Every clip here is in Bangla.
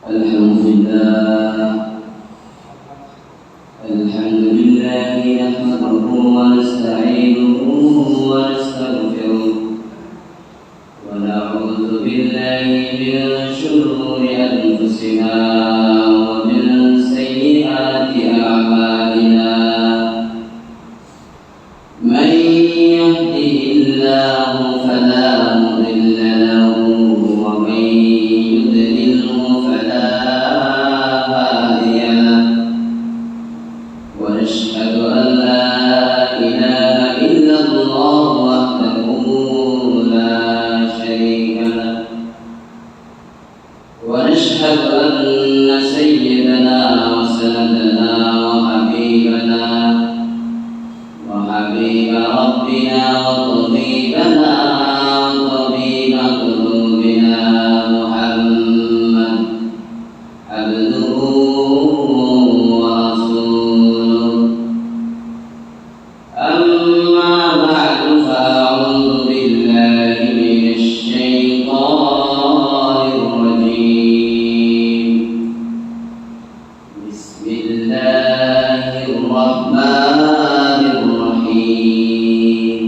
الحمد لله نحمده ونستعينه ونستغفره ونعوذ بالله من شرور أنفسنا ومن سيئات أعمالنا من يهده الله فلا مضل له ومن يضلله فلا هادي له ونشهد أن لا إله إلا الله وحده لا شريك له ونشهد أن سيدنا وسندنا وحبيبنا وحبيب ربنا وطبيبنا وطبيب قلوبنا محمد عبده ورسوله أما بعد فأعوذ بالله من الشيطان الرجيم بسم الله الرحمن الرحيم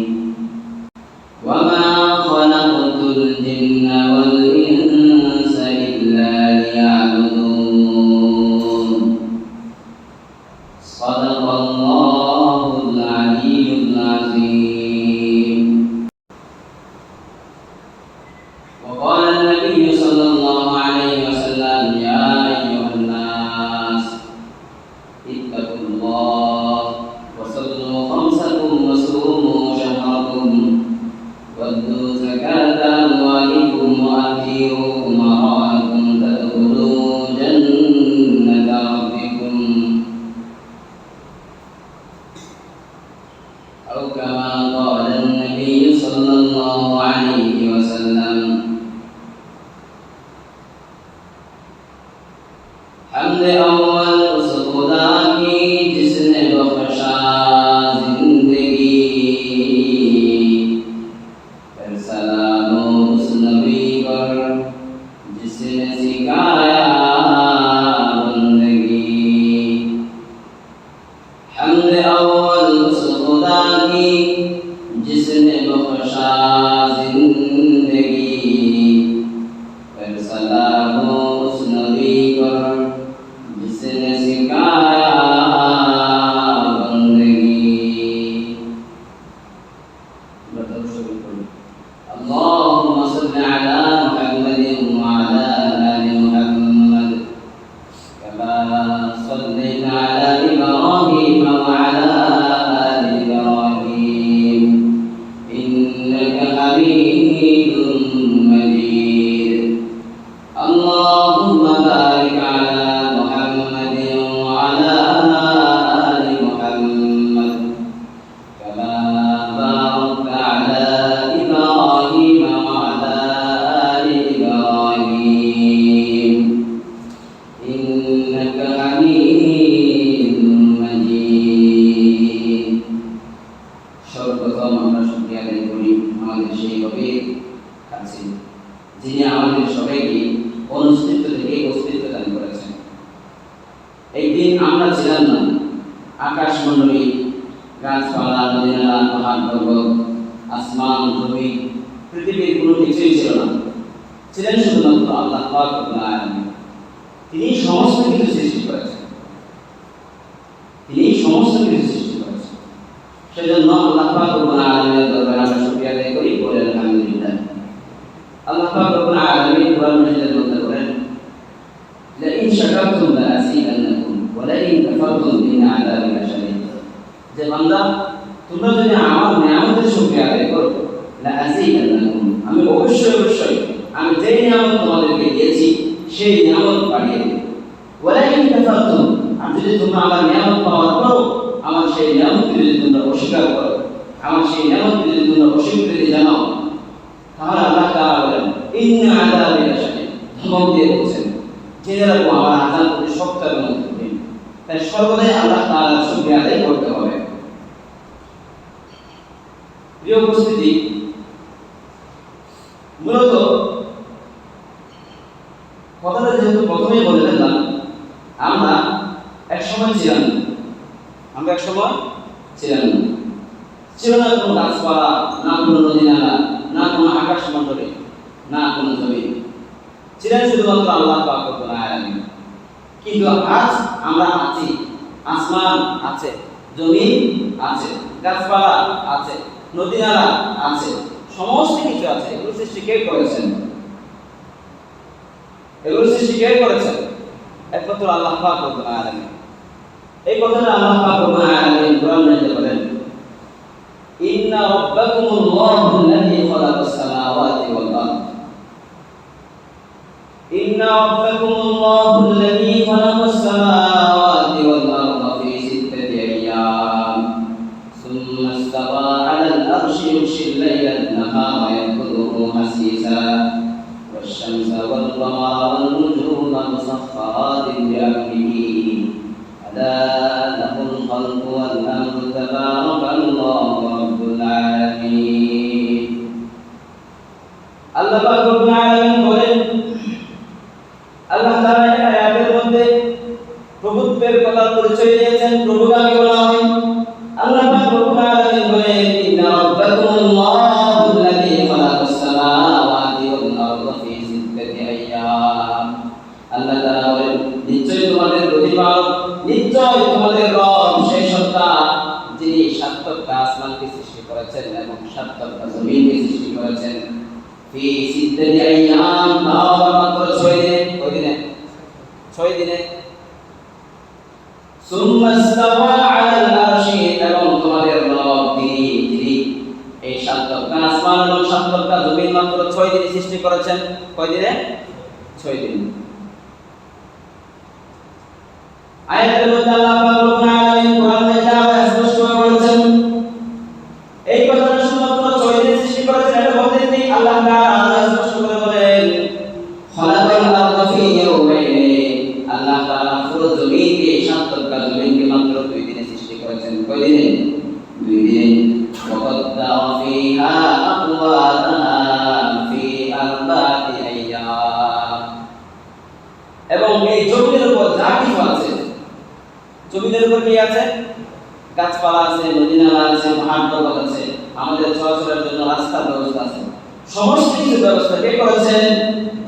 وما خلقت الجن والإنس إلا ليعبدون صدق الله العلي العظيم وقال النبي صلى الله عليه وسلم يا أيها الناس اتقوا الله وصلوا خمسكم وصوموا شهركم وادوا زكاة أموالكم وأطيعوا أمراءكم تدخلوا جنة ربكم أو كما قال النبي صلى الله عليه وسلم حمد أول उस खुदा की जिसने बख्शा जिंदगी फिर सलाम उस नबी पर जिसने सिखाया बंदगी हम्द अव्वल उस खुदा की जिसने बख्शा जिंदगी फिर सलाम उस नबी पर जिसने सिखाया اللهم صل على محمد وعلى آل محمد كما صليت على إبراهيم وعلى آل إبراهيم إنك حميد مجيد اللهم بارك على محمد وعلى آل محمد كما باركت على إبراهيم وعلى آل إبراهيم إنك حميد مجيد সর্বপ্রথম আমরা শুকরিয়া আদায় করি আমাদের সেই রবের কাছে যিনি আমাদের সবাইকে অনস্তিত্ব থেকে অস্তিত্ব দান করেছেন। এই দিন আমরা ছিলাম না, আকাশমণ্ডলী গাছপালা নদীনালা পাহাড় পর্বত আসমান জমি পৃথিবীর কোনো কিছুই ছিল না, ছিলেন শুধুমাত্র আল্লাহ পাক রব্বুল আলামিন। তিনি সমস্ত কিছু সৃষ্টি করেছেন, তিনি সমস্ত কিছু সৃষ্টি করেছেন। সেজন্য আল্লাহ পাক রব্বুল আলামিনের দরবারে আমরা শুকরিয়া আদায় করি, বলি আলহামদুলিল্লাহ। আল্লাহ পাক রব্বুল আলামিন কোরআন মাজিদের মধ্যে বলেন লাইন শাকারতুম লাযীদান্নাকুম ওয়া লাইন কাফারতুম ইন আযাবি লাশাদীদ। যে বান্দা তোমরা যদি আমার নিয়ামতের শুকরিয়া আদায় করো লাযীদান্নাকুম, আমি অবশ্যই আমি যে নিয়ামত তোমাদেরকে দিয়েছি সেই নিয়ামত বাড়িয়ে দেব। ওয়া লাইন কাফারতুম, আর যদি তোমরা আমার নিয়ামত পাওয়ার পরও আমার সেই নিয়ামতকে যদি তোমরা অস্বীকার করো, আমার সেই নিয়ামতকে যদি তোমরা অস্বীকৃতি জানাও, তাহলে আল্লাহ তাআলা বলেন ইন্না আযাবি লাশাদীদ, ধমক দিয়ে বলছেন জেনে রাখো আমার আযাব অতি শক্ত এবং অতি কঠিন। তাই সর্বদাই আল্লাহ তাআলার শুকরিয়া আদায় করতে হবে। প্রিয় উপস্থিতি, মূলত কথাটা যেহেতু প্রথমেই বলে ফেললাম, আমরা এক সময় ছিলাম না। আমরা এক সময় ছিলাম না। ছিল না কোনো গাছপালা, না কোনো নদী নালা, না কোনো আকাশ মণ্ডলে, না কোনো জমিন। ছিলেন শুধুমাত্র আল্লাহ পাক রব্বুল আলামিন। কিন্তু আজ আমরা আছি, আসমান আছে, জমিন আছে, গাছপালা আছে, নদী নালা আছে, সমস্ত কিছু আছে। এগুলো সৃষ্টি কে করেছেন? এগুলো সৃষ্টি কে করেছেন? একমাত্র আল্লাহ পাক রব্বুল আলামিন। এই কথাটা আল্লাহ পাক রব্বুল আলামিন কোরআনে বলেন, ইন্না রাব্বাকুমুল্লাহু আল্লাযী খালাকাস সামাওয়াতি ওয়াল আরদ। ইন্না রাব্বাকুমুল্লাহু আল্লাযী খালাকাস সামাওয়াতি ওয়াল আরদ ফি সিত্তাতি আইয়াম সুম্মা ইস্তাওয়া আলাল আরশি ইউগশিল লাইলা আন-নাহারা ইয়াতলুবুহু হাসীসা wash-shamsa wal-qamara wan-nujuma musakhkharatin bi-amrihi ala lahul khalqu wal-amru tabarakallahu rabbul alamin. আল্লাহ পাক রব্বুল আলামিন বলেন, আল্লাহ তাআলা এই আয়াতের মধ্যে প্রভুত্বের কথা পরিচয় দিয়েছেন, প্রভুগামী বলা হয়। আল্লাহ পাক রব্বুল আলামিন বলেন, ইন্না রাব্বাকুমুল্লাহু আল্লাযী খালাকাস সামাওয়াতি ওয়াল আরদা ফি সিত্তাতি আইয়াম। আল্লাহ তাআলা বলেন, নিশ্চয় তোমাদের প্রতিপালক, নিশ্চয় তোমাদের রব সেই সত্তা যিনি সাতটা আসমানকে সৃষ্টি করেছেন এবং সাতটা জমিনকে সৃষ্টি করেছেন। ফি সিত্তাতি আইয়াম, মাত্র 6 দিনে। কয় দিনে? 6 দিনে। সুম্মা ইস্তাওয়া আলাল আরশি, এবং তোমাদের রব যিনি এই সাতটা আসমান এবং সাতটা জমিন মাত্র 6 দিনে সৃষ্টি করেছেন। কয় দিনে? 6 দিন। আয়াতের মধ্যে আল্লাহ পাক রব্বুল আলামিন কোরআনে যা স্পষ্ট করে বলেছেন, এই কথাটা শুধুমাত্র 6 দিনে সৃষ্টি করেছেন এটা বলতে নেই। আল্লাহ তাআলা স্পষ্ট করে বলেন, খালাকাল আরদা ফি ইয়াওমাইনি। আল্লাহ তাআলা পুরো জমিনকে, সাতটা জমিনকে মাত্র 2 দিনে সৃষ্টি করেছেন। কয় দিনে? 2 দিনে। ওয়াকাদ্দারা ফিহা আকওয়াতাহা ফি আরবাতি আইয়াম, এবং এই জমিনের উপর যা কিছু আছে, জমিনের উপর কি আছে? গাছপালা আছে, নদী নালা আছে, পাহাড় পর্বত আছে, আমাদের চলাচলের জন্য রাস্তার ব্যবস্থা আছে, সমস্ত কিছু ব্যবস্থা কে করেছেন?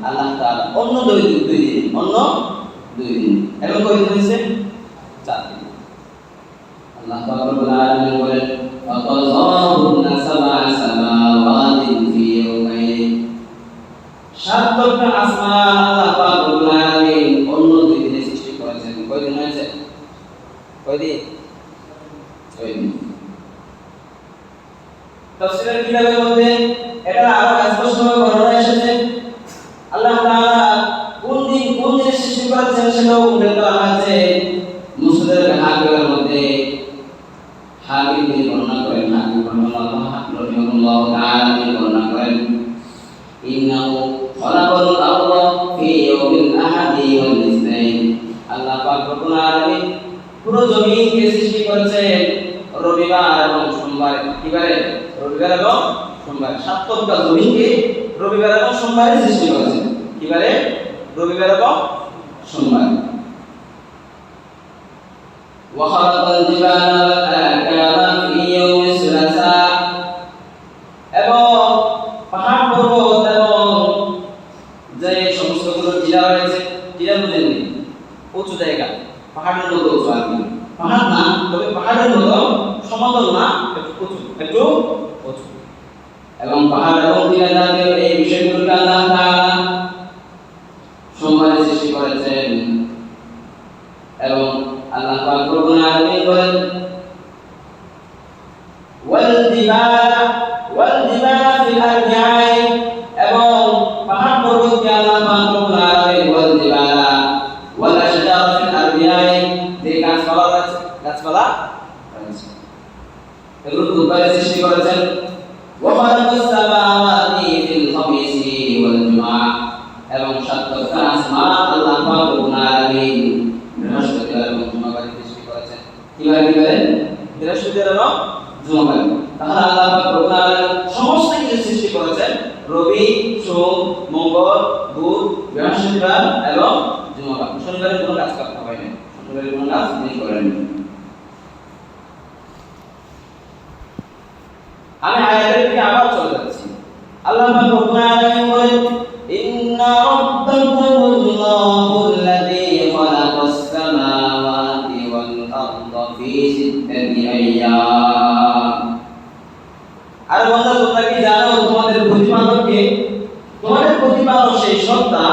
আল্লাহ তাআলা। অন্য 2 দিন, অন্য 2 দিন। এবং কয় দিন হয়েছে? 4 দিন। আল্লাহ পাক রব্বুল আলামিন বলেন, ফাকাযাহুন্না সাবআ সামাওয়াতিন ফি ইয়াওমাইন। সাতটা আসমান আল্লাহ পাক রব্বুল আলামিন অন্য 2 দিনে সৃষ্টি করেছেন। কয় দিন হয়েছে? কয় দিন? 6 দিন। তাফসীরের কিতাবের মধ্যে এটা আরো স্পষ্টভাবে বর্ণনা এসেছে। আল্লাহ তাআলা কোন দিনে সৃষ্টি করেছেন সেটাও উল্লেখ করা হয়েছে। মুসনাদের হাকিমের মধ্যে হাকিম তিনি বর্ণনা করেন, হাকিম রাহিমাহুল্লাহ তাআলা তিনি বর্ণনা করেন, ইন্নাহু খালাকাল আরদা ফি ইয়াউমিল আহাদি ওয়াল ইসনাইন। আল্লাহ পাক রব্বুল আলামিন পুরো জমিনকে সৃষ্টি করেছেন রবিবার এবং সোমবার। কিবারে? রবিবার এবং সোমবার। সাতটা জমিনকে রবিবার এবং সোমবারে সৃষ্টি করেছেন। কিবারে? রবিবার এবং সোমবার। ওয়া খালাকাল জিবালা ওয়াল আকাবা ফি ইয়াউমিস সুলাসা, এবং পাহাড় পর্বত এবং যে সমস্তগুলো টিলা রয়েছে, টিলা বুঝেন নি? উঁচু জায়গা, পাহাড়ের মতো উঁচু আর কি। পাহাড় না, তবে পাহাড়ের মতো সমতল না, একটু উঁচু। এবং পাহাড় এবং টিলা জাতীয় এই বিষয়গুলোকে আল্লাহ তাআলা সোমবারে সৃষ্টি করেছেন। এবং আল্লাহ পাক রব্বুল আলামিন বলেন, ওয়াল জিবালা ফিল আরবিআই, এবং পাহাড় পর্বতকে আল্লাহ পাক রব্বুল আলামিন ওয়াল জিবালা ওয়াল আশজার ফিল আরবিআই, যে গাছপালা রয়েছে এগুলো দুবারে সৃষ্টি করেছেন। ওয়া খালাকাস সামাওয়াতি ফিল খামিসি ওয়াল জুমআ, এবং সাতটা আসমান আল্লাহ পাক রব্বুল আলামিন বৃহস্পতিবার এবং জুমাবারে সৃষ্টি করেছেন। কিভাবে? বৃহস্পতিবার এবং জুমাবারে। তাহলে আল্লাহ পাক রব্বুল আলামিন সমস্ত কিছু সৃষ্টি করেছেন রবি, সোম, মঙ্গল, বুধ, বৃহস্পতিবার এবং জুমাবার। শনিবারে কোনো কাজ করতে হয় না, শনিবারে কোনো কাজ তিনি করেননি। আমি আয়াতের দিকে আবার চলে যাচ্ছি। আল্লাহ পাক রব্বুল আলামিন বলেন, ইন্না রাব্বাকুমুল্লাহুল্লাযী খালাকাস সামাওয়াতি ওয়াল আরদা ফি সিত্তাতি আইয়াম। আর বান্দা, তোমরা কি জানো তোমাদের প্রতিপালককে? তোমাদের প্রতিপালক সেই সত্তা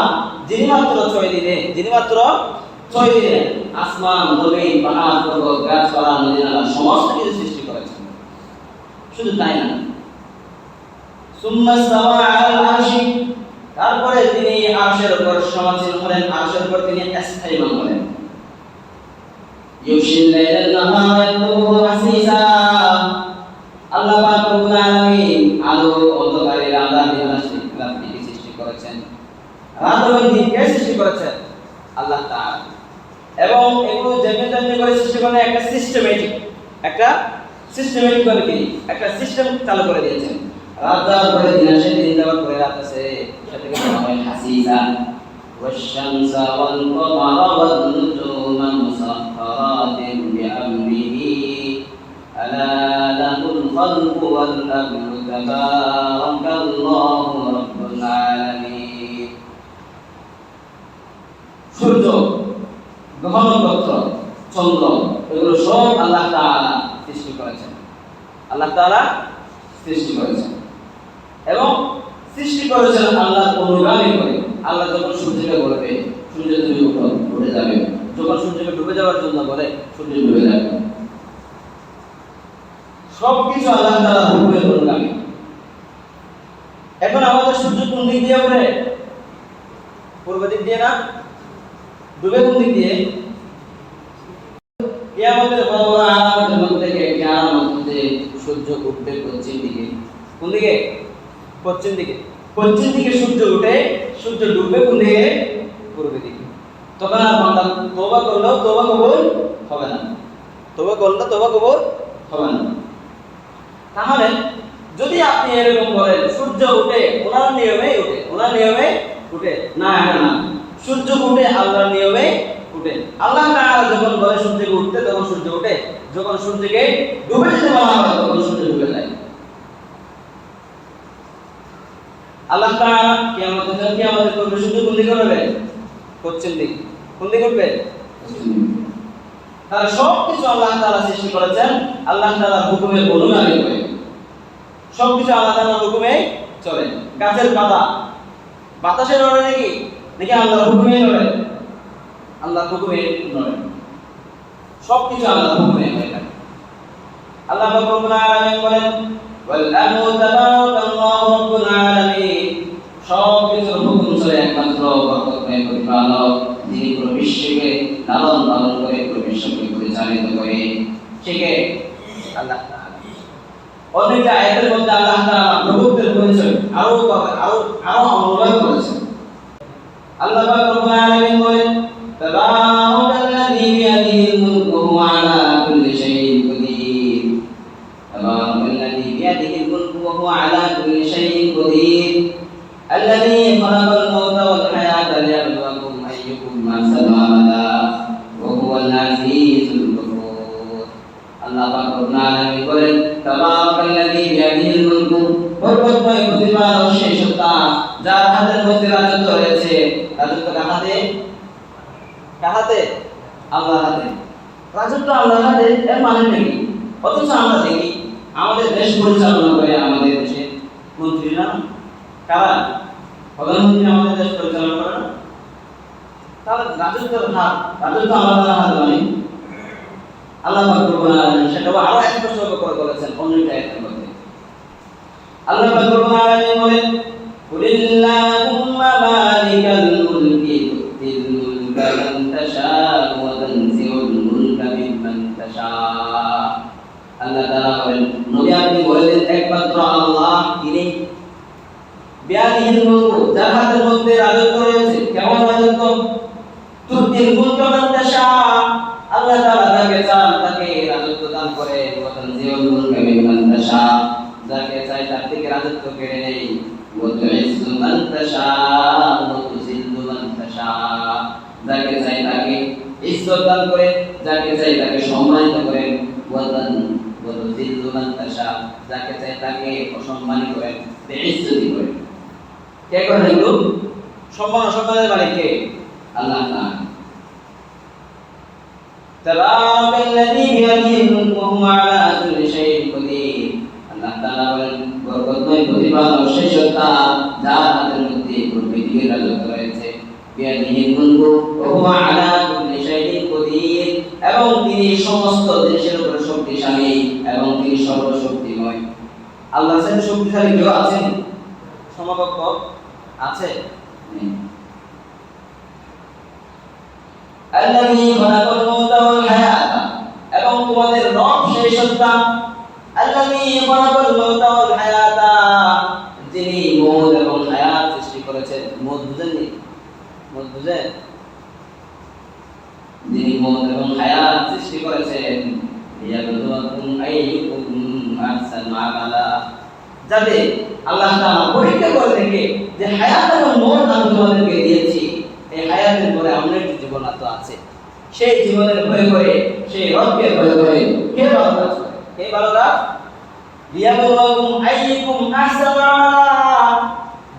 যিনি মাত্র 6 দিনে আসমান, জমিন, পাহাড়, পর্বত, গাছপালা, নদী নালা সমস্ত কিছু সৃষ্টি করেছেন। শুধু তাই না, সুম্মা ইসতাওয়া আলাল আরশি, তারপরে তিনি আরশের উপর সমাসীন হলেন, আরশের উপর তিনি স্থায়ীমান হলেন। ইউশিল লাইলান নাহারা ইয়াতলুবুহু হাসিসা, আল্লাহ পাক রব্বুল আলামিন আলো অন্ধকারে রাতকে সৃষ্টি করেছেন, রাত এবং দিনকে সৃষ্টি করেছেন আল্লাহ তাআলা। এবং এগুলো যেমনি করে সৃষ্টি করেন একটা সিস্টেমেটিক ভাবে তিনি একটা সিস্টেম চালু করে দিয়েছেন। রাত যাওয়ার পরে দিন আসে, দিন যাওয়ার পরে রাত আসে, সেটাকে বলা হয় হাসিসা। ওয়াশ-শামসা ওয়াল কামারা ওয়ান নুজুমা মুসাখখারাতিন বিআমরিহি আলা লাহুল খালকু ওয়াল আমরু তাবারাকাল্লাহু রাব্বুল আলামিন। সূর্য, গ্রহ নক্ষত্র, চন্দ্র, এগুলো সব আল্লাহ তাআলা সৃষ্টি করেছেন, এবং সৃষ্টি করেছেন আল্লাহর অনুগামী করে। আল্লাহ যখন সূর্যকে বলবে সূর্য তুমি উঠো, উঠে যাবে, যখন সূর্যকে ডুবে যাওয়ার জন্য বলে সূর্য ডুবে যাবে। সবকিছু আল্লাহ তাআলার হুকুমের অনুগামী। এখন আমাদের সূর্য কোন দিক দিয়ে ওঠে? পূর্ব দিক দিয়ে না? ডুবে কোন দিক দিয়ে? কিয়ামতের বড় বড় আলামতের মধ্যে একটি আলামত হচ্ছে সূর্য উঠবে পশ্চিম দিকে। কোন দিকে? পশ্চিম দিকে। পশ্চিম দিকে সূর্য উঠে, সূর্য ডুববে কোন দিকে? পূর্ব দিকে। তখন আর বান্দা তওবা করলেও তওবা কবুল হবে না, তওবা করলে তওবা কবুল হবে না। তাহলে যদি আপনি এরকম বলেন সূর্য উঠে ওনার নিয়মে উঠে, না, এটা না। সূর্য উঠে আল্লাহর নিয়মে উঠে। আল্লাহ তাআলা যখন বলে সূর্যকে উঠতে, তখন সূর্য উঠে। যখন সূর্যকে ডুবে যেতে বলা হয়, তখন সূর্য ডুবে যায়। আল্লাহ তাআলা কিয়ামতের পূর্বে সূর্য কোন দিকে উঠবে? পশ্চিম দিক। কোন দিকে উঠবে? তাহলে সবকিছু আল্লাহ তাআলা সৃষ্টি করেছেন আল্লাহ তাআলার হুকুমের অনুগামী হয়ে। সবকিছু আল্লাহ তাআলার হুকুমে চলে। গাছের পাতা বাতাসে নড়ে নাকি আল্লাহর হুকুমে নড়ে? আল্লাহর হুকুমে নড়ে। সবকিছু আল্লাহর হুকুমে হয়ে থাকে। আল্লাহ পাক রব্বুল আলামিন বলেন, ওয়াল আমরু তাবারাকাল্লাহু রাব্বুল আলামিন। সবকিছুর হুকুম চলে একমাত্র বরকতময় প্রতিপালক, যিনি পুরো বিশ্বকে লালন পালন করে, পুরো বিশ্বকে পরিচালিত করে, সেকে আল্লাহ তাআলা। অনেক আয়াতের মধ্যে আল্লাহ তাআলা প্রভুত্বের পরিচয় আরো অনুভব করেছেন। আল্লাহ পাক রব্বুল আলামিন বলেন, তাবারাকাল্লাযী বিয়াদিহিল মুলকু ওয়া হুয়া আলা কুল্লি শাইইন কাদির। তাবারাকাল্লাযী বিয়াদিহিল মুলকু ওয়া হুয়া আলা কুল্লি শাইইন কাদির। আল্লাযী খালাকাল মাউতা ওয়াল হায়াতা লিয়াবলুয়াকুম আইয়ুকুম আহসানু আমালা ওয়া হুয়াল আজিজুল গফুর। আল্লাহ পাক রব্বুল আলামিন বলেন, তাবারাকাল্লাযী বিয়াদিহিল মুলকু, বরকতময় প্রতিপালক সেই সত্তা যার হাতের মধ্যে রাজত্ব রয়েছে। রাজত্ব কার হাতে? আল্লাহর হাতে। রাজত্ব আল্লাহর হাতে, এর মানে কি? অথচ আমরা দেখি আমাদের দেশ পরিচালনা করে আমাদের দেশের মন্ত্রীরা কারা? প্রধানমন্ত্রী আমাদের দেশ পরিচালনা করে না? তাহলে রাজত্বের রাজত্ব আল্লাহর হাতে মানে আল্লাহ পাক রব্বুল আলামিন সেটাও আরো স্পষ্ট করে বলেছেন অন্য আয়াতের মধ্যে। আল্লাহ পাক রব্বুল আলামিন বলেন, কুলিল্লাহুম্মা মালিকাল মুলকি তুতিল মুলকা মান তাশাউ ওয়া তানজিউল মুলকা মিম্মান তাশাউ। আল্লাহ তাআলা বলেন, নবী আপনি বলেন একমাত্র আল্লাহ তিনি বিয়াদিহিল মুলকু, যার হাতের মধ্যে রাজত্ব রয়েছে। কেমন রাজত্ব? তুতিল মুলকা মান তাশাউ, আল্লাহ তাআলা যাকে চান তাকে রাজত্ব দান করে। ওয়া তানজিউল মুলকা মিম্মান তাশাউ, যাকে চাই তার থেকে রাজত্ব কেড়ে নেয়। ওয়া তুইজ্জু মান তাশাউ ওয়া তুযিল্লু মান তাশাউ, যাকে চাই তাকে ইজ্জত দান করে, যাকে চাই তাকে সম্মানিত করেন, ওয়াযিল্লু মান তাশা, যাকে চাই তাকে অসম্মানিত করেন, বেইজ্জতি করেন। কে করেন এগুলো? সম্মানের মালিক কে? আল্লাহ তাআলা। তাবারাকাল্লাযী বিয়াদিহিল মুলকু ওয়া হুয়া আলা কুল্লি শাইইন কাদির। আল্লাহ তাআলা বলেন, বরকতময় প্রতিপালক সেই সত্তা যার হাতের মধ্যে পৃথিবীর রাজত্ব রয়েছে। বিয়াদিহিল মুলকু ওয়া হুয়া আলা কুল্লি শাইইন কাদির, এবং তিনি সমস্ত জিনিসের উপর শক্তিশালী এবং তিনি সর্বশক্তিময়। আল্লাহর সাথে শক্তিশালী কেউ আছেন? সমকক্ষ আছে? নেই। আল্লাযী খালাকাল মাউতা ওয়াল হায়াতা, এবং তোমাদের রব সেই সত্তা আল্লাযী খালাকাল মাউতা ওয়াল হায়াতা, যিনি মউত এবং হায়াত সৃষ্টি করেছেন। মউত বুঝেননি? মউত বুঝেন? যিনি মউত এবং হায়াত সৃষ্টি করেছেন, লিয়াবলুয়াকুম আইয়ুকুম আহসানু আমালা, যাতে আল্লাহ তাআলা পরীক্ষা করে দেখে যে হায়াত এবং মউত আমি তোমাদেরকে দিয়েছি, এই হায়াতের পরে অন্য একটি জীবন তো আছে, সেই জীবনের ভয় করে, সেই রবকে ভয় করে কে ভালো কাজ করে? কে ভালো কাজ? লিয়াবলুয়াকুম আইয়ুকুম আহসানু আমালা,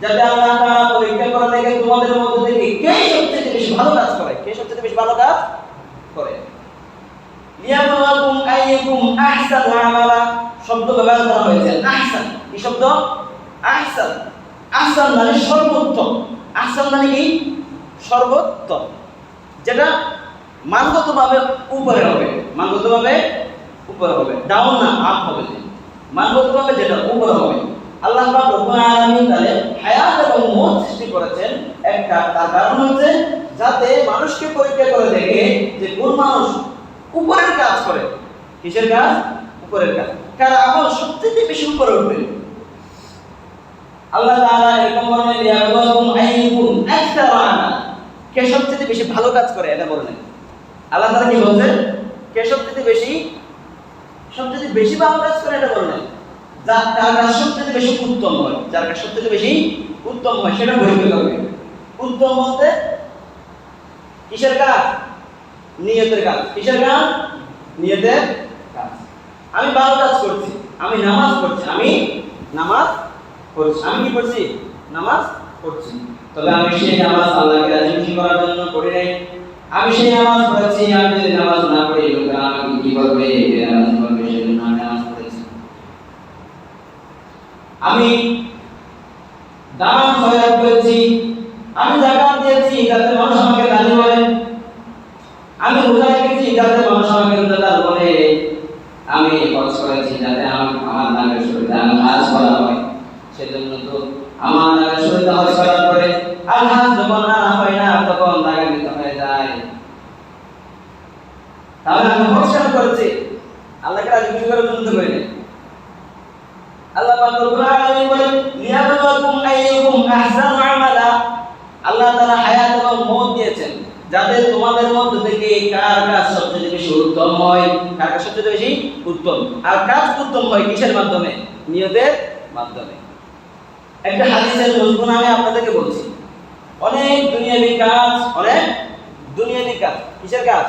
যাতে আল্লাহ তাআলা পরীক্ষা করে দেখে তোমাদের মধ্যে থেকে কে সবচেয়ে বেশি ভালো কাজ করে, কে সবচেয়ে বেশি ভালো কাজ করে। লিয়াবলুয়াকুম আইয়ুকুম আহসানু আমালা শব্দ ব্যবহার করা হয়েছে। আহসান, কি শব্দ? আহসান। আহসান মানে সর্বোত্তম। আহসান মানে কি? সর্বোত্তম, যেটা মানগতভাবে উপরে হবে, মানগতভাবে উপরে হবে, ডাউন না আপ হবে, মানগতভাবে যেটা উপরে হবে। আল্লাহ পাক রব্বুল আলামিন তাহলে হায়াত এবং মউত সৃষ্টি করেছেন একটা, তার কারণ হচ্ছে যাতে মানুষকে পরীক্ষা করে দেখে যে কোন মানুষ উপরের কাজ করে। কিসের কাজ? উপরের কাজ। কার আমল সবচেয়ে বেশি উপরে উঠবে। আল্লাহ তাআলা এরকম বলেন, লিয়াবলুয়াকুম আইয়ুকুম আকসারু আমালা, কে সবচেয়ে বেশি ভালো কাজ করে এটা বলেন। আল্লাহ তাআলা কি বলছেন? কে সবচেয়ে বেশি ভালো কাজ করে এটা বলেন। যার কাজ সবচেয়ে বেশি উত্তম হয়, যার কাজ সবচেয়ে বেশি উত্তম হয় সেটা পরীক্ষা করবে। উত্তম বলতে কিসের কাজ? নিয়তের কাজ। কিসের কাজ? নিয়তের কাজ। আমি ভালো কাজ করছি, আমি নামাজ পড়ছি, আমি কি করছি? নামাজ পড়ছি। তবে আমি সেই নামাজ আল্লাহকে রাজি খুশি করার জন্য পড়ি নাই। আমি সেই নামাজ পড়েছি, আমি যদি নামাজ না পড়ি লোকেরা আমাকে কি বলবে, নামাজ পড়বে, সেজন্য আমি নামাজ পড়েছি। আমি দান খয়রাত করেছি, আমি যাকাত দিয়েছি যাতে মানুষ আমাকে দানি বলে, আমি রোজা রেখেছি যাতে মানুষ আমাকে রোজাদার বলে, আমি হজ করেছি যাতে আমার নামের শুরুতে আমার হাজ করা হয়। সেজন্য তো আমার নামের শুরুতে হজ করার পরে আর হাজ যখন আনা হয় না তখন দাগান্বিত হয়ে যায়। তাহলে আমি হজ করেছি আল্লাহকে রাজি খুশি করার জন্য করি না। আল্লাহ পাক রব্বুল আলামিন বলেন, লিয়াবলুয়াকুম আইয়ুকুম আহসানু আমালা, আল্লাহ তাআলা হায়াত এবং মউত দিয়েছেন যাতে তোমাদের মধ্যে থেকে কার কাজ সবচেয়ে বেশি উত্তম হয়, কার কাজ সবচেয়ে বেশি উত্তম। আর কাজ উত্তম হয় কিসের মাধ্যমে? নিয়তের মাধ্যমে। একটা হাদিসের নজগুণ আমি আপনাদেরকে বলছি। অনেক দুনিয়াবি কাজ, কিসের কাজ?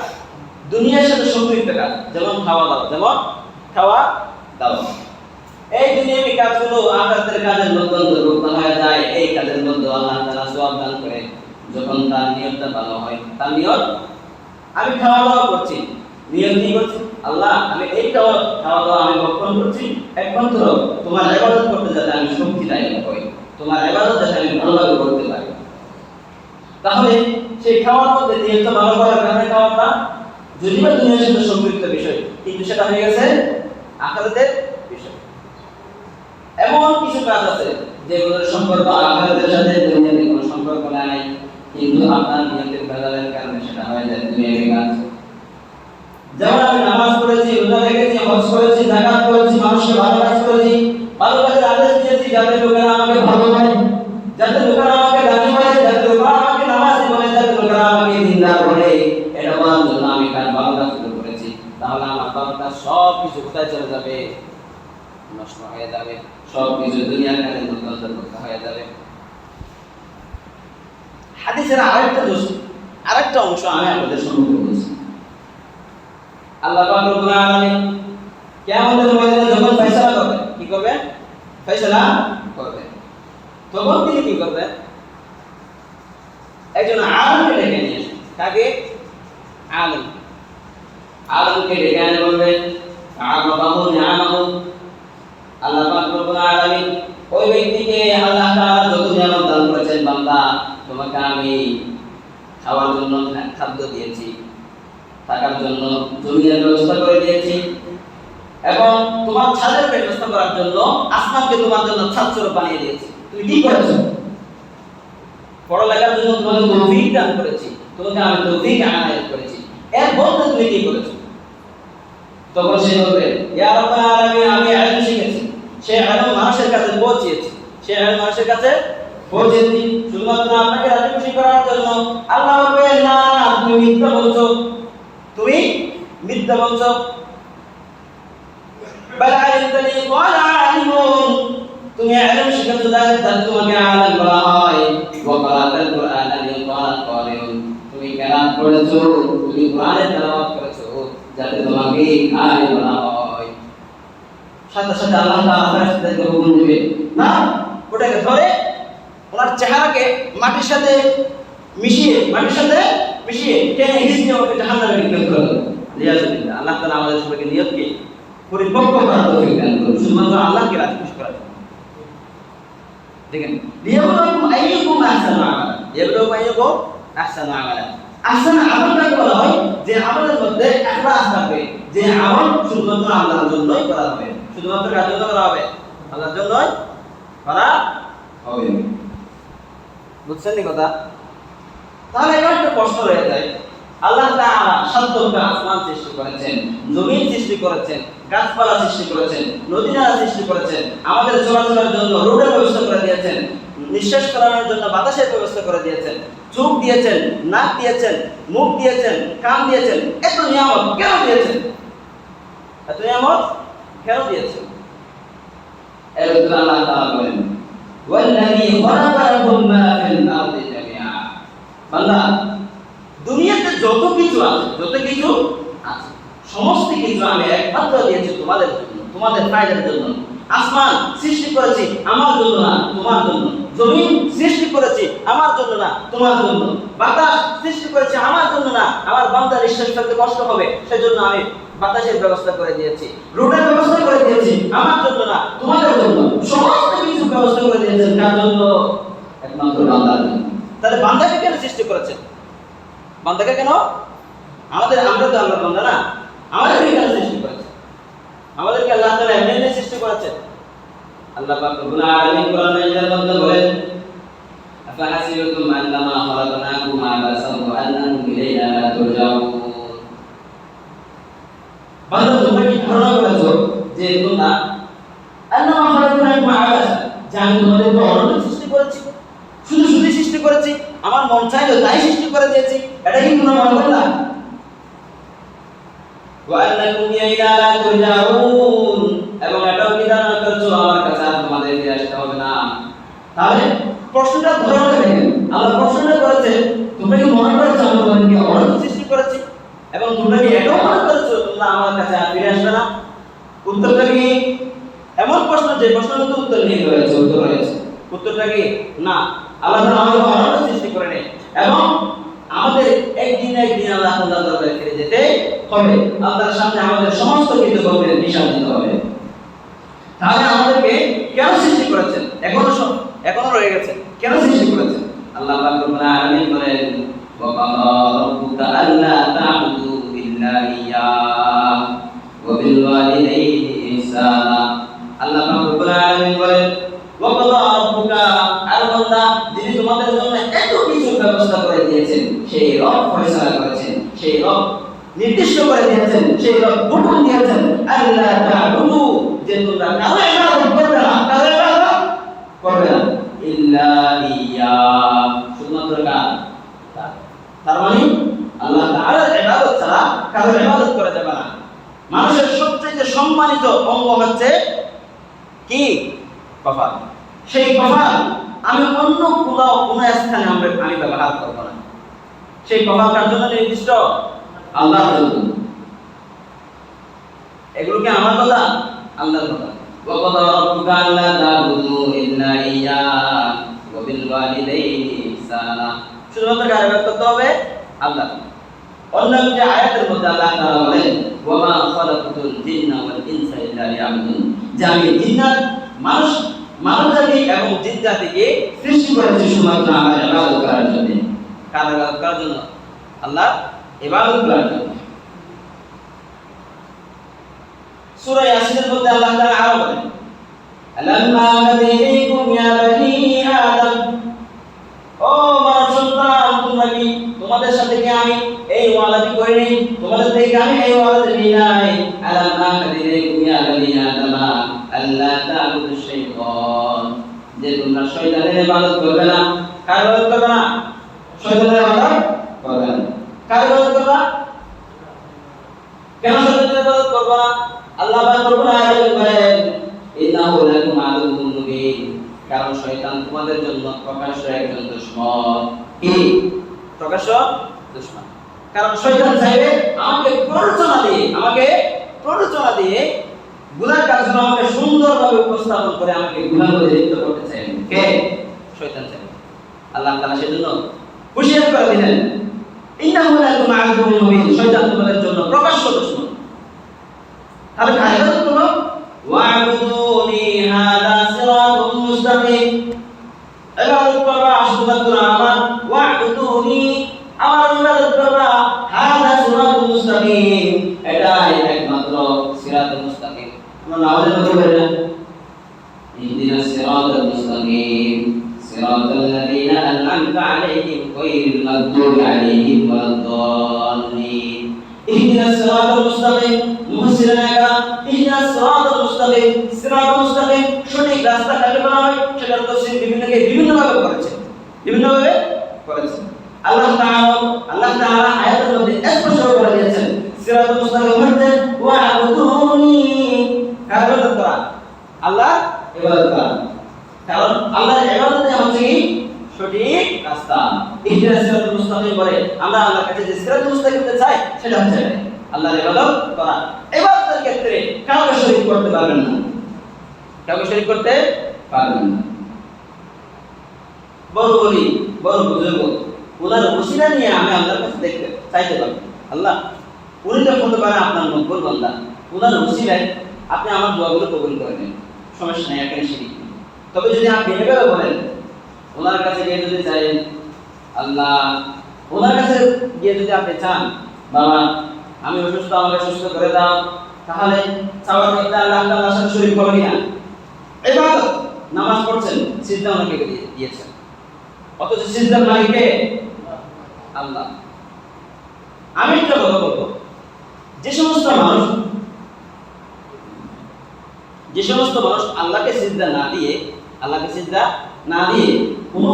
দুনিয়ার সাথে সম্পৃক্ত কাজ, যেমন খাওয়া দাওয়া। এই দুনিয়াবি কাজগুলো আখিরাতের কাজের মধ্যে অন্তর্ভুক্ত হয়ে যায়। এই কাজের মধ্যে আল্লাহ তাআলা সওয়াব দান করে যখন তার নিয়তটা ভালো হয়। তার নিয়ত, আমি খাওয়া দাওয়া করছি, নিয়ত কি করছি? আল্লাহ আমি এই খাওয়া দাওয়া আমি ভক্ষণ করছি একমাত্র তোমার ইবাদত করতে যাতে আমি শক্তিদায়ক হই, তোমার ইবাদত যাতে আমি ভালোভাবে করতে পারি। তাহলে সেই খাওয়ার মধ্যে নিয়তটা ভালো করার কারণে খাওয়াটা যদিও দুনিয়ার সাথে সম্পৃক্ত বিষয়, কিন্তু সেটা হয়ে গেছে আখিরাতের বিষয়। এমন কিছু কাজ আছে যেগুলোর সম্পর্ক আখিরাতের সাথে দুনিয়ার কোনো সম্পর্ক নাই, কিন্তু আপনার নিয়তের ভেজালের কারণে সেটা হয়ে যায় দুনিয়াবি কাজ। যেমন আমি নামাজ পড়েছি, রোজা রেখেছি, হজ করেছি, যাকাত করেছি, মানুষকে ভালো কাজ করেছি, ভালো কাজের আদেশ দিয়েছি যাতে লোকেরা আমাকে ভালো বলে, যাতে লোকেরা আমাকে দানি বলে, যাতে লোকেরা আমাকে নামাজি বলে, যাতে লোকেরা আমাকে দিনদার বলে। এটা বলার জন্য আমি কাজ ভালো কাজ করেছি। তাহলে আমার ভালো কাজ সব কিছু কোথায় চলে যাবে? নষ্ট হয়ে যাবে। সব কিছু দুনিয়ার কাজের মধ্যে অন্তর্ভুক্ত হয়ে যাবে। হাদিসের আরেকটা অংশ আমি আপনাদের সম্মুখে বলছি। আল্লাহ পাক রব্বুল আলামিন কিয়ামতের ময়দানে যখন ফয়সালা করবে, কি করবে? ফয়সালা করবে। তখন তিনি কি করবে? একজন আলেমকে ডেকে নিয়ে আসবেন। কাকে? আলেম। আলেমকে ডেকে এনে বলবেন আ'রাফাহু নি'মাহু। আল্লাহ পাক রব্বুল আলামিন ওই ব্যক্তিকে আল্লাহ তাআলা যত নিয়ামত দান করেছেন, বান্দা তোমাকে আমি খাওয়ার জন্য খাদ্য দিয়েছি, থাকার জন্য জমির ব্যবস্থা করে দিয়েছি, এবং তোমার ছাদের ব্যবস্থা করার জন্য আসমানকে তোমার জন্য ছাদ স্বরূপ বানিয়ে দিয়েছি। তুমি কি করেছো? পড়ালেখার জন্য তোমাকে তৌফিক দান করেছি, তোমাকে আমি তৌফিক আনায়াত করেছি, এর বদলে তুমি কি করেছো? তখন সে বলবে ইয়া রাব্বাল আলামিন, আমি ইলম শিখেছি, সে ইলম মানুষের কাছে পৌঁছেছি, সে ইলম মানুষের কাছে পৌঁছেছি শুধুমাত্র আপনাকে রাজি খুশি করার জন্য। আল্লাহ বলবে না, তুমি মিথ্যা বলছো, তুমি মিথ্যা বলছো। বাল আলিমতানি ক্বালা আলিমুন, তুমি ইলম শিখেছো, তাই তোমাকে আলেম বলা হয়। ওয়া ক্বালাতাল কুরআন লিকাল কারিউন, তুমি কেরাত পড়েছো, তুমি কোরআনের তেলাওয়াত করেছো, যাতে তোমাকে আলেম বলা হয়। সাথে সাথে আল্লাহ তাআলা ফেরেশতাদেরকে হুকুম দিবে, না, ওটাকে ধরে ওনার চেহারাকে মাটির সাথে মিশিয়ে টেনে হিঁচড়ে ওকে জাহান্নামে নিক্ষেপ করে দেবে। লিয়াজুবিল্লাহ। আল্লাহ তাআলা আমাদের সবাইকে নিয়তকে পরিপক্ক করার তৌফিক দান করুন, শুধুমাত্র আল্লাহকে রাজি খুশি করার জন্য। দেখেন, লিয়াবলুকুম আইয়ুকুম আহসানু আমালা, লিয়াবলুকুম আইয়ুকুম আহসানু আমালা। আহসানু আমলটাকে বলা হয় যে আমলের মধ্যে ইখলাস থাকবে, যে আমল শুধুমাত্র আল্লাহর জন্যই করা হবে। শুধুমাত্র কার জন্য করা হবে? আল্লাহর জন্যই করা হবে। বুঝছেন নি কথা? তাহলে এবার একটা প্রশ্ন রয়ে যায়, আল্লাহ তাআলা সাতটা আসমান সৃষ্টি করেছেন, জমিন সৃষ্টি করেছেন, গাছপালা সৃষ্টি করেছেন, নদী নালা সৃষ্টি করেছেন, আমাদের চলাচলের জন্য রোডের ব্যবস্থা করে দিয়েছেন, নিঃশ্বাস ফেলানোর জন্য বাতাসের ব্যবস্থা করে দিয়েছেন, চোখ দিয়েছেন, নাক দিয়েছেন, মুখ দিয়েছেন, কান দিয়েছেন। এত নিয়ামত কেন দিয়েছেন? এত নিয়ামত কেন দিয়েছেন? এর উত্তর আল্লাহ তাআলা বলেন ওয়াল্লাযী খালাকা লাকুম মা ফিল আরদি জামিআ। বান্দা, দুনিয়াতে যত কিছু আছে সমস্ত কিছু আমি একমাত্র দিয়েছি তোমাদের জন্য, তোমাদের ফায়দার জন্য। আসমান সৃষ্টি করেছি আমার জন্য না, তোমার জন্য। জমিন সৃষ্টি করেছি আমার জন্য না, তোমার জন্য। বাতাস সৃষ্টি করেছি আমার জন্য না, আমার বান্দা নিঃশ্বাস ফেলতে কষ্ট হবে সেজন্য আমি বাতাসের ব্যবস্থা করে দিয়েছি, রোডের ব্যবস্থা করে দিয়েছি আমার জন্য না, তোমাদের জন্য। সমস্ত কিছু ব্যবস্থা করে দিয়েছেন কার জন্য? একমাত্র বান্দার জন্য। তাহলে বান্দাকে কেন সৃষ্টি করেছেন? বান্দাকে কেন? আমরা তো আল্লাহর বান্দা না, আমাদেরকে কেন সৃষ্টি করেছেন? আমাদেরকে আল্লাহ তাআলা এমনি সৃষ্টি করেছেন। আল্লাহ পাক রব্বুল আলামিন কোরআনের মধ্যে বলেন আফাহাসিবতুম আন্নামা খালাকনাকুম আবাসান ওয়া আন্নাকুম ইলাইনা লা তুরজাউন। বান্দা, তোমরা কি ধারণা করেছো যে তোমরা আন্নামা খালাকনাকুম আবাসান, যে আমি তোমাদেরকে অনন্ত সৃষ্টি করেছি, শুধু সৃষ্টি করেছি, আমার মন চাইলো তাই সৃষ্টি করে দিয়েছি, এটা কি তোমরা মনে করলা? ওয়া আন্নাকুম ইলাইনা লা তুরজাউন, এবং এটাও কি ধারণা করছো আমার কাছে আর তোমাদের ফিরে আসতে হবে না? তাহলে প্রশ্নটা ধরতে দেখেন, আল্লাহ প্রশ্নটা করেছে তোমরা কি মনে করছো আমি তোমাদেরকে অনন্ত সৃষ্টি করেছি, এবং তোমরা কি এটাও মনে করছো তোমরা আমার কাছে আর ফিরে আসবে না? উত্তরটা কি এমন প্রশ্ন যে প্রশ্নের মধ্যে উত্তর রয়েছে। উত্তরটা কি না, আল্লাহ তাআলা আমাদের অনন্ত সৃষ্টি করে নেই, এবং আমাদের একদিন আল্লাহ তাআলার দরবারে ফিরে যেতে হবে। আল্লাহর সামনে আমাদের সমস্ত কৃতকর্মের হিসাব দিতে হবে। তাহলে আমাদেরকে কেন সৃষ্টি করেছেন? এখনো রয়ে গেছে, কেন সৃষ্টি করেছেন? আল্লাহ পাক রব্বুল আলামিন বলেন ওয়া ক্বাদা রাব্বুকা আল্লা তা'বুদু ইল্লা ইয়্যাহু ওয়া বিল ওয়ালিদাইনি ইহসানা। আল্লাহ পাক রব্বুল আলামিন বলেন ওয়া ক্বাদা রাব্বুকা, আর বান্দা, যিনি তোমাদের জন্য এত কিছু ব্যবস্থা করে দিয়েছেন, সেই রব ফয়সালা করেছেন, সেই রব নির্দিষ্ট করে দিয়েছেন, সেই রব হুকুম দিয়েছেন আল্লাহ তা'বুদু, যে তোমরা কারো ইবাদত করবে না, ইল্লা ইয়্যাহু, শুধুমাত্র কার? তার মানে আল্লাহ তাআলার ইবাদত ছাড়া কারো ইবাদত করা যাবে না। মানুষের সবচেয়ে সম্মানিত অঙ্গ হচ্ছে কি? কপাল। সেই কপাল আমি অন্য কোনো স্থানে আমি ব্যবহার করব না। সেই কপাল কার জন্য নির্দিষ্ট? আল্লাহর জন্য। এগুলো কি আমার কথা? আল্লাহর কথা। ওয়া ক্বাদা রাব্বুকা আল্লা তা'বুদু ইল্লা ইয়্যাহু ওয়া বিল ওয়ালিদাইনি ইহসানা। শুধুমাত্র কার ইবাদত করতে হবে? আল্লাহ। অন্য যে আয়াতের মধ্যে আল্লাহ তাআলা বলেন ওয়া মা খালাকাতুল জিন্না ওয়াল ইনসা ইল্লা লিয়াবুদুন, যে আমি জিন্নাত মানব জাতি এবং জিন জাতিকে সৃষ্টি করেছি শুধুমাত্র আমার ইবাদত করার জন্য। কার ইবাদত করার জন্য? আল্লাহ ইবাদত করার জন্য। সূরা ইয়াসিনের মধ্যে আল্লাহ তাআলা আরো বলেন আলাম্মা হাদাইকুম ইয়া বানি আদম, ও মানব সন্তান তোমরা কি তোমাদের সাথে কি আমি এই ওয়াদাটি করিনি? তোমাদের থেকে আমি এই ওয়াদাটি নিই নাই। আলাম্মা হাদাইকুম ইয়া বানি আদম আল্লা তা'বুদু শাইতান, যে তোমরা শয়তানের ইবাদত করবে না। কার ইবাদত করবে না? শয়তানের ইবাদত করবে না। কার ইবাদত করবে না? কেন শয়তানের ইবাদত করবে না? আল্লাহ পাক রব্বুল আলামিন বলেন ইন্নাহু লাকুম আদুউম মুবিন, কারণ শয়তান তোমাদের জন্য প্রকাশ্য একজন দুশমন। কি প্রকাশ্য দুশমন? কারণ শয়তান চাইবে আমাকে প্ররোচনা দিয়ে গুনাহ কাজগুলো আমাকে সুন্দরভাবে উপস্থাপন করে আমাকে গুনাহ করে লিপ্ত করতে চাইবে। কে? শয়তান চাইবে। আল্লাহ তাআলা সেজন্য হুঁশিয়ার করে দিলেন ইন্নাহু লাকুম আদুউম মুবিন, শয়তান তোমাদের জন্য প্রকাশ্য দুশমন। তাহলে কায়দা হলো ওয়া'বুদুনি হাদা সিরাতুম মুস্তাকিম, ইবাদত করবা শুধুমাত্র আমার, ওয়া'বুদুনি আমার ইবাদত করবা, হাদা সিরাতুম মুস্তাকিম এটাই একমাত্র সিরাতুল মুস্তাকিম। আমরা নামাজের মধ্যে বলি না ইহদিনাস সিরাতাল মুস্তাকিম সিরাতাল লাযিনা আন'আমতা আলাইহিম গায়রিল মাগদুবি আলাইহিম ওয়ালাদ-দাল্লিন। ইহদিনাস সিরাতাল মুস্তাকিম, মুফাসসিরিন একরাম ইহদিনাস সিরাতাল মুস্তাকিম, সিরাতাল মুস্তাকিম সঠিক রাস্তা কাকে বলা হয় সেটার তাফসীর বিভিন্নভাবে করেছেন। আল্লাহ তাআলা আয়াতের মধ্যে স্পষ্ট করে দিয়েছেন সিরাতাল মুস্তাকিম হচ্ছে ওয়া'বুদুনি, কার ইবাদত করা? আল্লাহ ইবাদত করা। কারণ আল্লাহর ইবাদতই হচ্ছে কি সঠিক রাস্তা। ইহদিনাস সিরাতাল মুস্তাকিম বলে আমরা আল্লাহর কাছে যে সিরাতাল মুস্তাকিমতে চাই সেটা হচ্ছে আল্লাহর ইবাদত করা। ইবাদতের ক্ষেত্রে কাউকে শরীক করতে পারবেন না, বড় বুজুর্গ ওনার ওসিলা নিয়ে আমি আল্লাহর কাছে চাইতে পারবো। আল্লাহ উনি তো হতে পারে আপনার মকবুল বান্দা, ওনার ওসিলায় আপনি আমার দোয়াগুলো কবুল করে নেন, সমস্যা নেই, এখানে শিরিক নেই। তবে যদি আপনি এভাবে বলেন ওনার কাছে গিয়ে যদি চাইেন আল্লাহ, ওনার কাছে গিয়ে যদি আপনি চান বাবা আমি অসুস্থ, আমাকে সুস্থ করে দাও, তাহলে চাওয়ার মধ্যে আল্লাহ তাআলার সাথে শরীক হবে কিনা? ইবাদত, নামাজ পড়ছেন, সিজদা ওনাকে দিয়েছেন, অথচ সিজদার মালিক কে? আল্লাহ। আমি একটা কথা বলবো, যে সমস্ত মানুষ আল্লাহকে সিজদা না দিয়ে কোন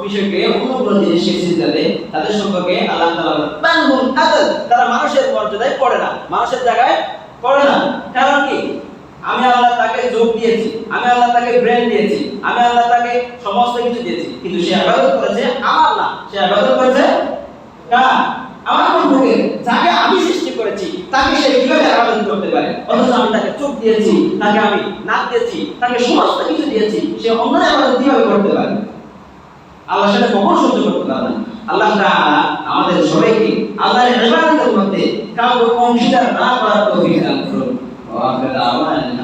বিষয়কে অন্য কোন জিনিসকে সিজদা দেয়, তাদের সম্পর্কে আল্লাহ তাআলা বানহুম আদল, তারা মানুষের মর্যাদায় পড়ে না, মানুষের জায়গায় পড়ে না। কারণ কি? আমি আল্লাহ তাকে যোগ দিয়েছি, আমি আল্লাহ তাকে ব্রেন দিয়েছি, আমি আল্লাহ তাকে সমস্ত কিছু দিয়েছি, কিন্তু সে ইবাদত করেছে আমার না, সে ইবাদত করেছে কার? আমার প্রভুকে, যাকে আমি সৃষ্টি করেছি তাকে সে কিভাবে ইবাদত করতে পারে? অথচ আমি তাকে চোখ দিয়েছি, তাকে আমি নাক দিয়েছি, তাকে সমস্ত কিছু দিয়েছি, সে অন্যের ইবাদত কিভাবে করতে পারে? আল্লাহ সেটা কখনো সহ্য করতে পারে না। আল্লাহ তাআলা আমাদের সবাইকে আল্লাহর ইবাদতের মধ্যে কাউকে অংশীদার না করার তৌফিক দান করুন। ওয়া আখিরু দাওয়ানা